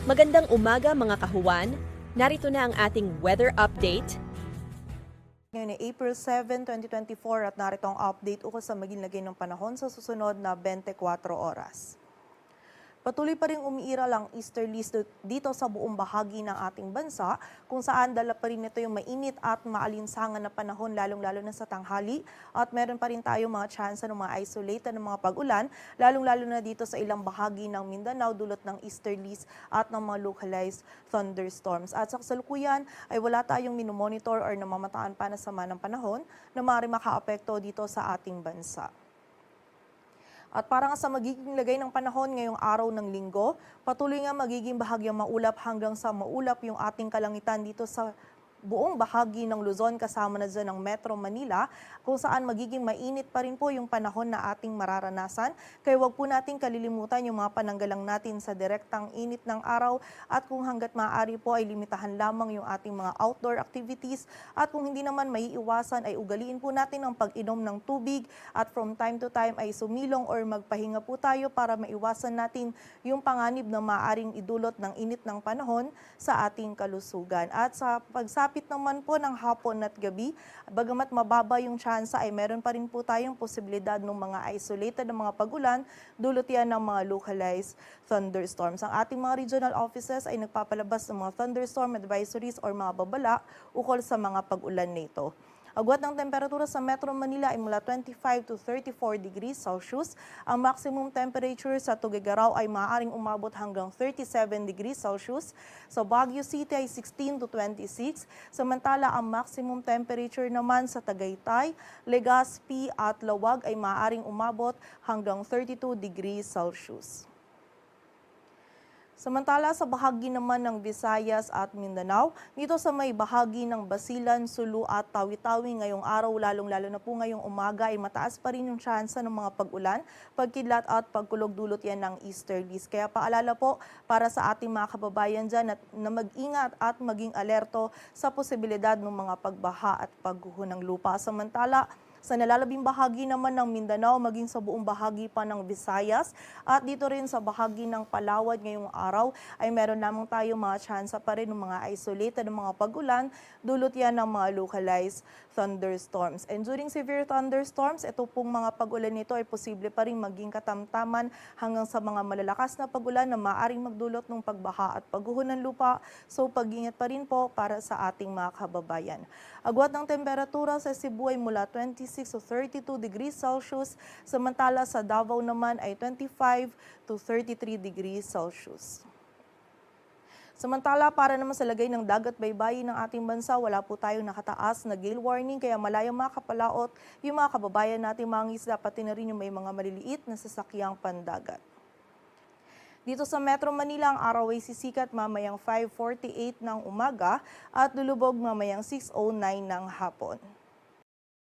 Magandang umaga mga kahuwan. Narito na ang ating weather update. Ngayon ay April 7, 2024 at narito ang update ukol sa maging lagay ng panahon sa susunod na 24 oras. Patuloy pa rin umiiral ang easterlies dito sa buong bahagi ng ating bansa kung saan dala pa rin ito yung mainit at maalinsangan na panahon lalong-lalo na sa tanghali at meron pa rin tayo mga tsansa ng mga isolated ng mga pag-ulan lalong-lalo na dito sa ilang bahagi ng Mindanao dulot ng easterlies at ng mga localized thunderstorms. At sa kasalukuyan ay wala tayong minomonitor or namamataan pa na sama ng panahon na maaaring makaapekto dito sa ating bansa. At para nga sa magiging lagay ng panahon ngayong araw ng linggo, patuloy nga magiging bahagyang maulap hanggang sa maulap yung ating kalangitan dito sa buong bahagi ng Luzon kasama na dyan ng Metro Manila kung saan magiging mainit pa rin po yung panahon na ating mararanasan. Kaya wag po nating kalilimutan yung mga pananggalang natin sa direktang init ng araw at kung hanggat maaari po ay limitahan lamang yung ating mga outdoor activities at kung hindi naman maiiwasan ay ugaliin po natin ang pag-inom ng tubig at from time to time ay sumilong or magpahinga po tayo para maiwasan natin yung panganib na maaaring idulot ng init ng panahon sa ating kalusugan. At sa pagsapit naman po ng hapon at gabi, bagamat mababa yung tsansa ay meron pa rin po tayong posibilidad ng mga isolated na mga pag-ulan, dulot yan ng mga localized thunderstorms. Ang ating mga regional offices ay nagpapalabas ng mga thunderstorm advisories or mga babala ukol sa mga pag-ulan nito. Agwat ng temperatura sa Metro Manila ay mula 25 to 34 degrees Celsius. Ang maximum temperature sa Tuguegarao ay maaaring umabot hanggang 37 degrees Celsius. Sa Baguio City ay 16 to 26. Samantala, ang maximum temperature naman sa Tagaytay, Legazpi at Lawag ay maaaring umabot hanggang 32 degrees Celsius. Samantala sa bahagi naman ng Visayas at Mindanao, dito sa may bahagi ng Basilan, Sulu at Tawi-Tawi ngayong araw, lalong-lalo na po ngayong umaga ay mataas pa rin yung tsansa ng mga pag-ulan, pagkidlat at pagkulog dulot yan ng easterlies. Kaya paalala po para sa ating mga kababayan dyan na mag-ingat at maging alerto sa posibilidad ng mga pagbaha at pagguho ng lupa. Samantala, sa nalalabing bahagi naman ng Mindanao, maging sa buong bahagi pa ng Visayas at dito rin sa bahagi ng Palawan ngayong araw ay meron lamang tayo mga tsansa pa rin ng mga isolated ng mga pag-ulan, dulot yan ng mga localized thunderstorms. And during severe thunderstorms, ito pong mga pag-ulan nito ay posible pa rin maging katamtaman hanggang sa mga malalakas na pag-ulan na maaaring magdulot ng pagbaha at pagguho ng lupa. So pag-ingat pa rin po para sa ating mga kababayan. Agwat ng temperatura sa Cebu ay mula 26 to 32 degrees Celsius, samantala sa Davao naman ay 25 to 33 degrees Celsius. Samantala, para naman sa lagay ng dagat baybayin ng ating bansa, wala po tayong nakataas na gale warning, kaya malayang makapalaot yung mga kababayan nating mga isda, pati na rin yung may mga maliliit na sasakyang pandagat. Dito sa Metro Manila, ang araw ay sisikat mamayang 5:48 ng umaga at lulubog mamayang 6:09 ng hapon.